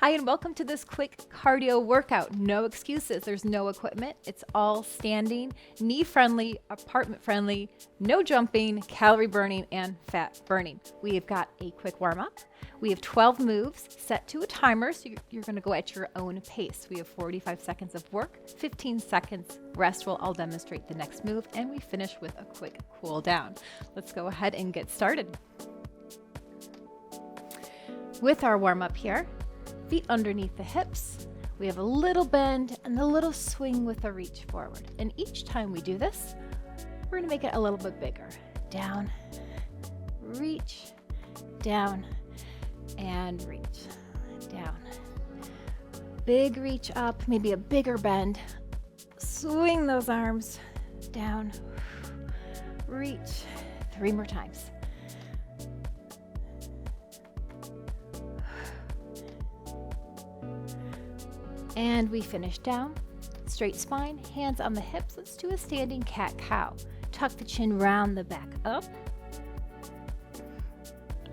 Hi, and welcome to this quick cardio workout. No excuses. There's no equipment. It's all standing, knee-friendly, apartment-friendly, no jumping, calorie burning, and fat burning. We have got a quick warm-up. We have 12 moves set to a timer, so you're going to go at your own pace. We have 45 seconds of work, 15 seconds rest while I'll demonstrate the next move, and we finish with a quick cool down. Let's go ahead and get started. With our warm-up here, feet underneath the hips, we have a little bend and a little swing with a reach forward. And each time we do this, we're going to make it a little bit bigger. Down, reach, down, and reach, down. Big reach up, maybe a bigger bend. Swing those arms, down, reach. 3 more times. And we finish down, straight spine, hands on the hips. Let's do a standing cat-cow. Tuck the chin round the back up.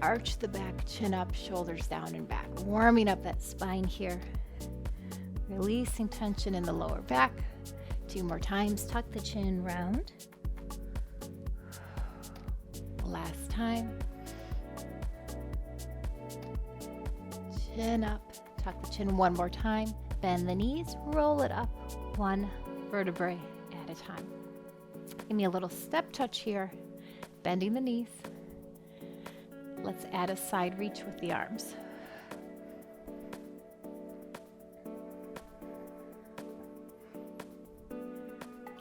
Arch the back, chin up, shoulders down and back. Warming up that spine here. Releasing tension in the lower back. 2 more times, tuck the chin round. Last time. Chin up, tuck the chin 1 more time. Bend the knees, roll it up 1 vertebrae at a time. Give me a little step touch here, bending the knees. Let's add a side reach with the arms.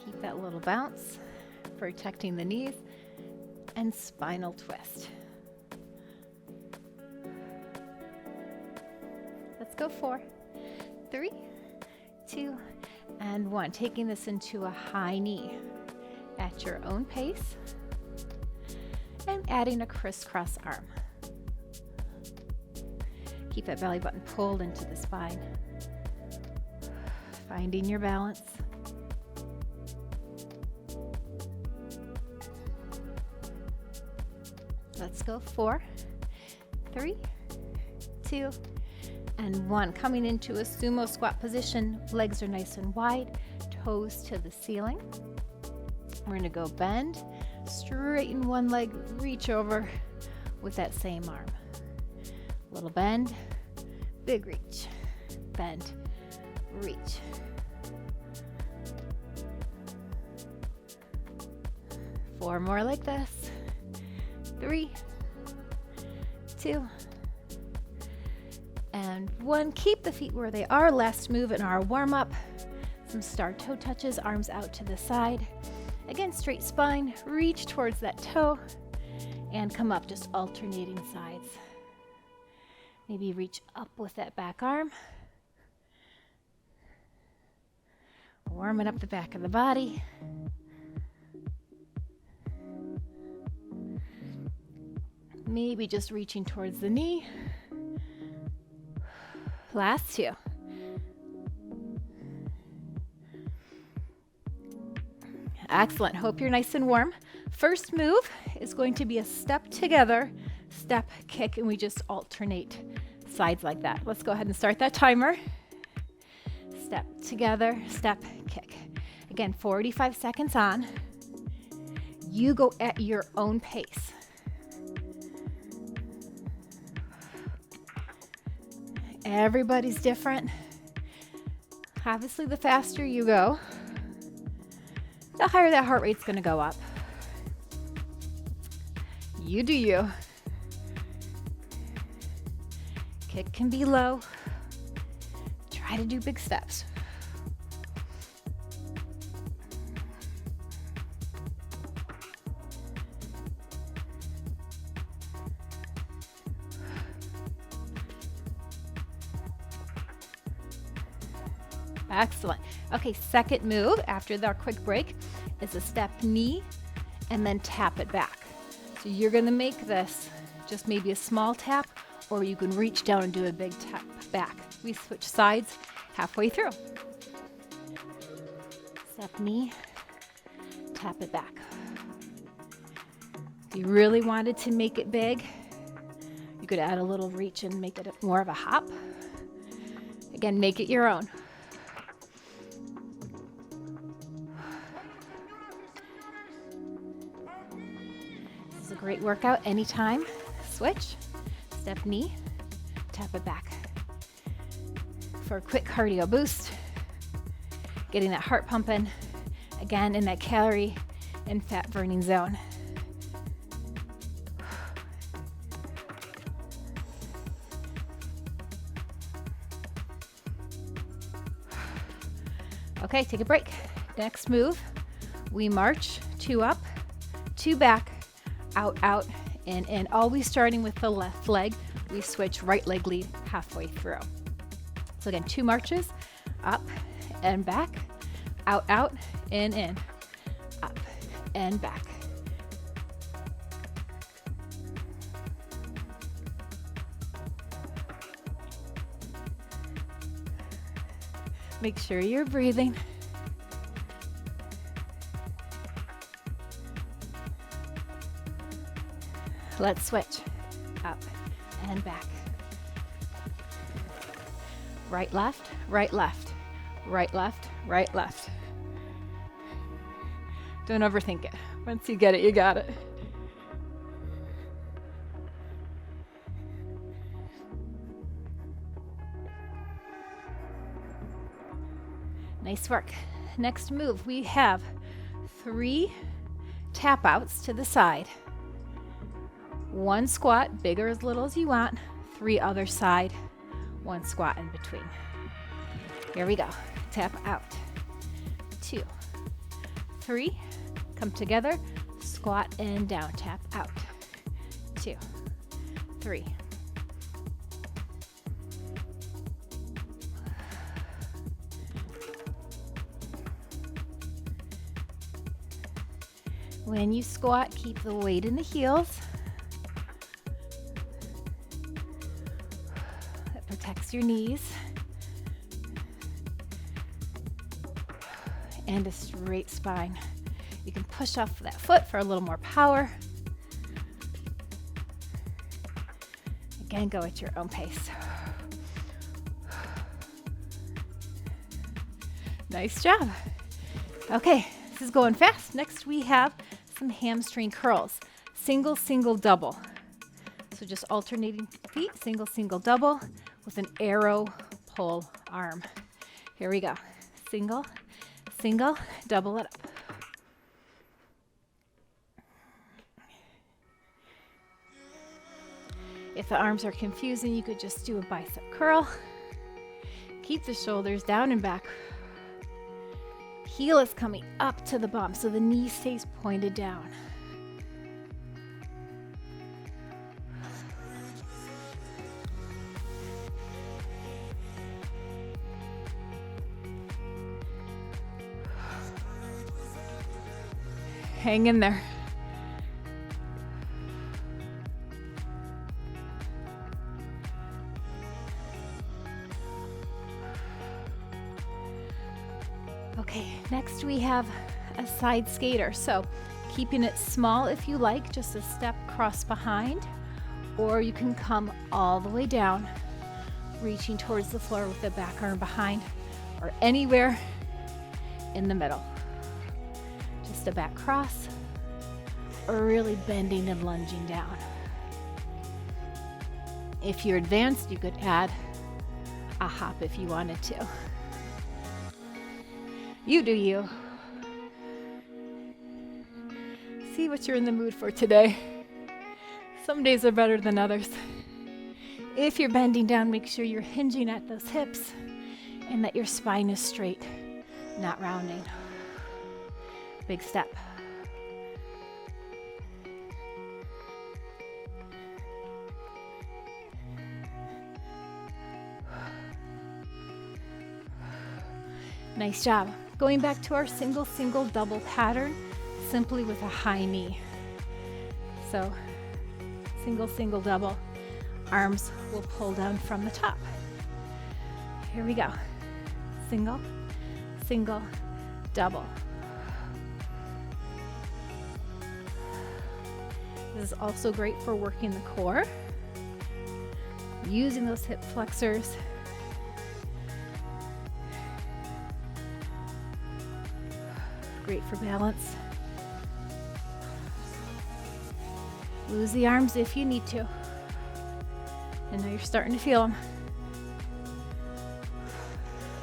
Keep that little bounce, protecting the knees, and spinal twist. Let's go 4, 3, 2, and 1. Taking this into a high knee at your own pace and adding a crisscross arm. Keep that belly button pulled into the spine. Finding your balance. Let's go 4, 3, 2, and 1. Coming into a sumo squat position, legs are nice and wide, toes to the ceiling. We're going to go bend, straighten one leg, reach over with that same arm. Little bend, big reach, bend, reach. Four more like this. 3, 2, and 1. Keep the feet where they are. Last move in our warm-up. Some star toe touches, arms out to the side. Again, straight spine, reach towards that toe, and come up, just alternating sides. Maybe reach up with that back arm. Warming up the back of the body. Maybe just reaching towards the knee. Last 2. Excellent. Hope you're nice and warm. First move is going to be a step together, step, kick, and we just alternate sides like that. Let's go ahead and start that timer. Step together, step, kick. Again, 45 seconds on. You go at your own pace. Everybody's different. Obviously, the faster you go, the higher that heart rate's going to go up. You do you. Kick can be low. Try to do big steps. Excellent. Okay, second move after our quick break is a step knee and then tap it back. So you're going to make this just maybe a small tap, or you can reach down and do a big tap back. We switch sides halfway through. Step knee, tap it back. If you really wanted to make it big, you could add a little reach and make it more of a hop. Again, make it your own. This is a great workout anytime. Switch, step knee, tap it back. For a quick cardio boost, getting that heart pumping, again in that calorie and fat burning zone. Okay, take a break. Next move, we march 2 up, 2 back, out, out, in. Always starting with the left leg. We switch right leg lead halfway through. So again, 2 marches, up and back, out, out, in, up and back. Make sure you're breathing. Let's switch. Up and back. Right, left, right, left, right, left, right, left. Don't overthink it. Once you get it, you got it. Nice work. Next move, we have 3 tap outs to the side. 1 squat, big or as little as you want. 3 other side, 1 squat in between. Here we go. Tap out. 2, 3, come together, squat and down, tap out. 2, 3. When you squat, keep the weight in the heels. That protects your knees. And a straight spine. You can push off that foot for a little more power. Again, go at your own pace. Nice job. Okay, this is going fast. Next we have some hamstring curls. Single, single, double. So just alternating feet, single, single, double with an arrow pull arm. Here we go. Single, single, double it up. If the arms are confusing, you could just do a bicep curl. Keep the shoulders down and back. Heel is coming up to the bum, so the knee stays pointed down. Hang in there. Okay, next we have a side skater. So keeping it small if you like, just a step cross behind, or you can come all the way down, reaching towards the floor with the back arm behind, or anywhere in the middle. Just a back cross, or really bending and lunging down. If you're advanced, you could add a hop if you wanted to. You do you. See what you're in the mood for today. Some days are better than others. If you're bending down, make sure you're hinging at those hips and that your spine is straight, not rounding. Big step. Nice job. Going back to our single, single, double pattern, simply with a high knee. So, single, single, double. Arms will pull down from the top. Here we go. Single, single, double. This is also great for working the core. Using those hip flexors. great for balance. Lose the arms if you need to. And now you're starting to feel them.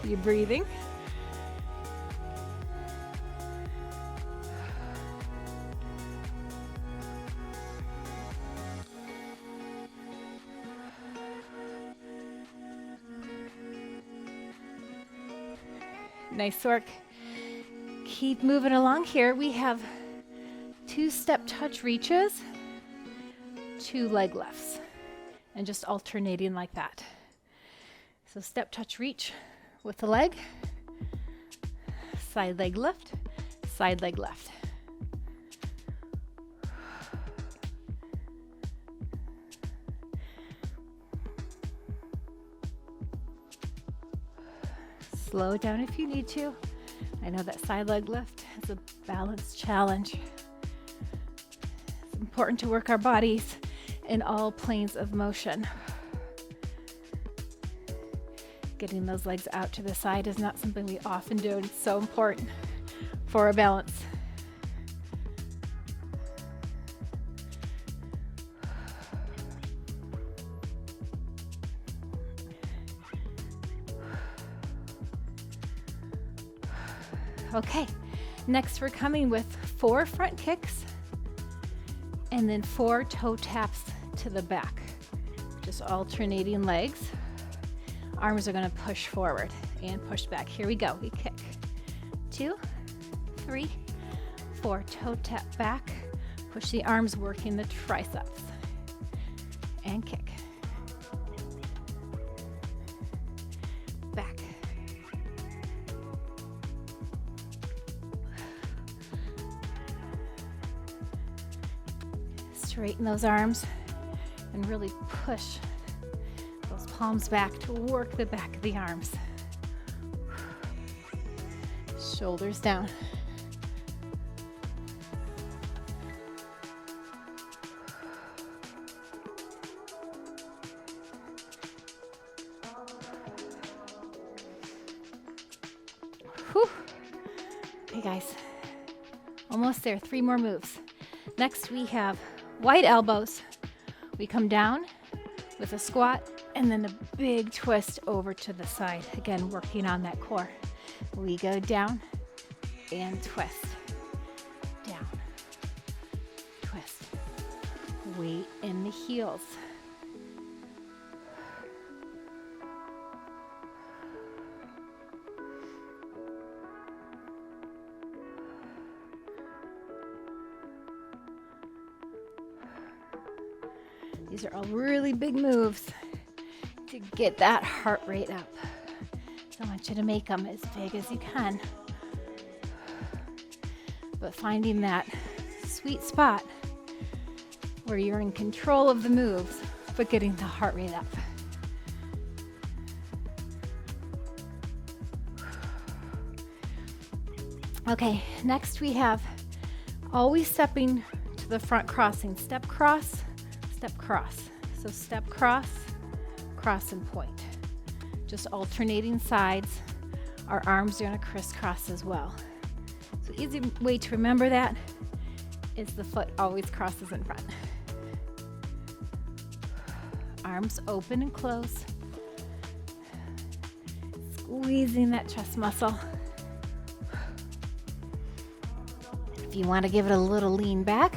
Are you breathing? Nice work. Keep moving along here. We have 2 step touch reaches, 2 leg lifts, and just alternating like that. So step touch reach with the leg, side leg lift, side leg left. Slow it down if you need to. I know that side leg lift is a balance challenge. It's important to work our bodies in all planes of motion. Getting those legs out to the side is not something we often do, and it's so important for our balance. Okay, next we're coming with 4 front kicks and then 4 toe taps to the back. Just alternating legs. Arms are gonna push forward and push back. Here we go, we kick. 2, 3, 4, toe tap back. Push the arms, working the triceps. And kick. Back. Straighten those arms and really push those palms back to work the back of the arms. Shoulders down. Whew. Okay guys, almost there, 3 more moves. Next we have wide elbows. We come down with a squat and then a big twist over to the side. Again, working on that core. We go down and twist. Down, twist. Weight in the heels. These are all really big moves to get that heart rate up. So I want you to make them as big as you can. But finding that sweet spot where you're in control of the moves, but getting the heart rate up. Okay, next we have always stepping to the front crossing. Step cross, step cross. So step cross, cross and point. Just alternating sides. Our arms are gonna crisscross as well. So easy way to remember that is the foot always crosses in front. Arms open and close. Squeezing that chest muscle. If you want to give it a little lean back,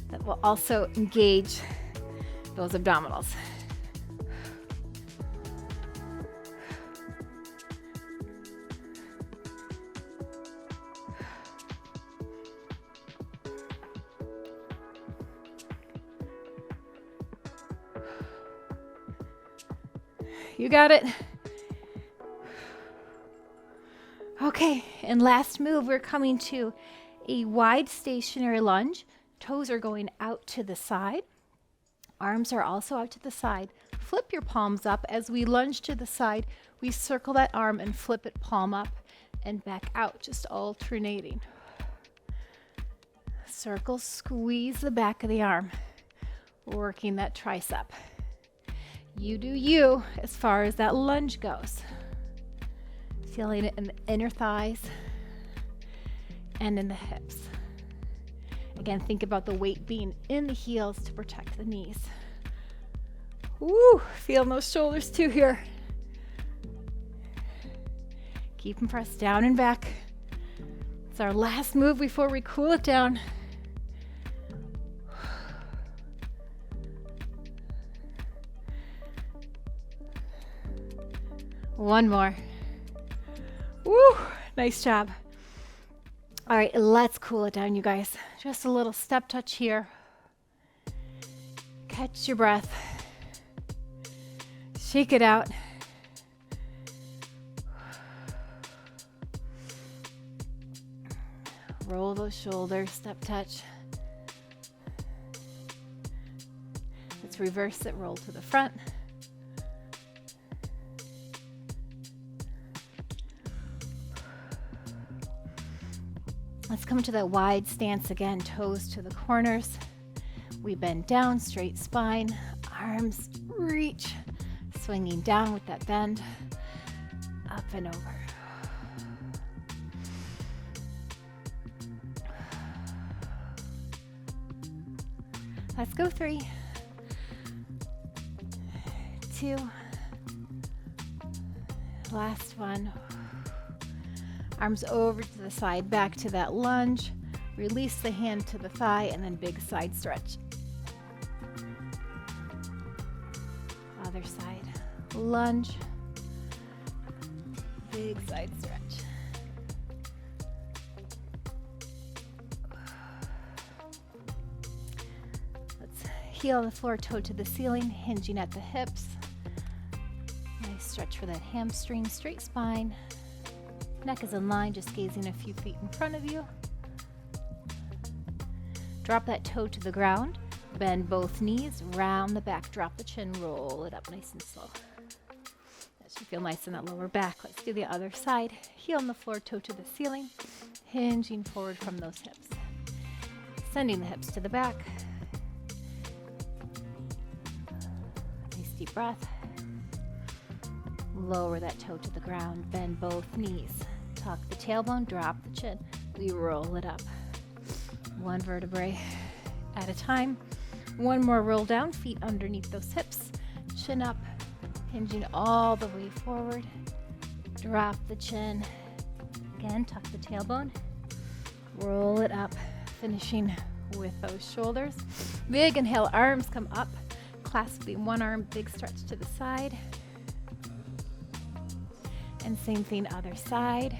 that will also engage those abdominals. You got it. Okay, and last move, we're coming to a wide stationary lunge. Toes are going out to the side. Arms are also out to the side. Flip your palms up. As we lunge to the side, we circle that arm and flip it palm up and back out, just alternating. Circle, squeeze the back of the arm, working that tricep. You do you as far as that lunge goes. Feeling it in the inner thighs and in the hips. Again, think about the weight being in the heels to protect the knees. Woo, feel those shoulders too here. Keep them pressed down and back. It's our last move before we cool it down. One more. Woo, nice job. All right, let's cool it down, you guys. Just a little step touch here. Catch your breath. Shake it out. Roll those shoulders, step touch. Let's reverse it, roll to the front. Let's come to that wide stance again, toes to the corners. We bend down, straight spine, arms reach, swinging down with that bend, up and over. Let's go 3, 2, last one. Arms over to the side, back to that lunge. Release the hand to the thigh and then big side stretch. Other side, lunge, big side stretch. Heel the floor, toe to the ceiling, hinging at the hips. Nice stretch for that hamstring, straight spine. Neck is in line, just gazing a few feet in front of you. Drop that toe to the ground. Bend both knees, round the back, drop the chin, roll it up nice and slow. That should feel nice in that lower back. Let's do the other side. Heel on the floor, toe to the ceiling, hinging forward from those hips. Sending the hips to the back. Deep breath. Lower that toe to the ground, bend both knees. Tuck the tailbone, drop the chin. We roll it up. One vertebrae at a time. One more roll down, feet underneath those hips. Chin up, hinging all the way forward. Drop the chin. Again, tuck the tailbone. Roll it up, finishing with those shoulders. Big inhale, arms come up. Clasping one arm, big stretch to the side. And same thing, other side.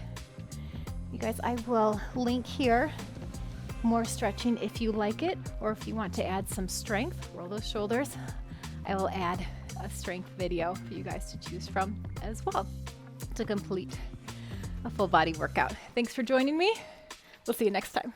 You guys, I will link here more stretching if you like it, or if you want to add some strength, roll those shoulders. I will add a strength video for you guys to choose from as well to complete a full body workout. Thanks for joining me. We'll see you next time.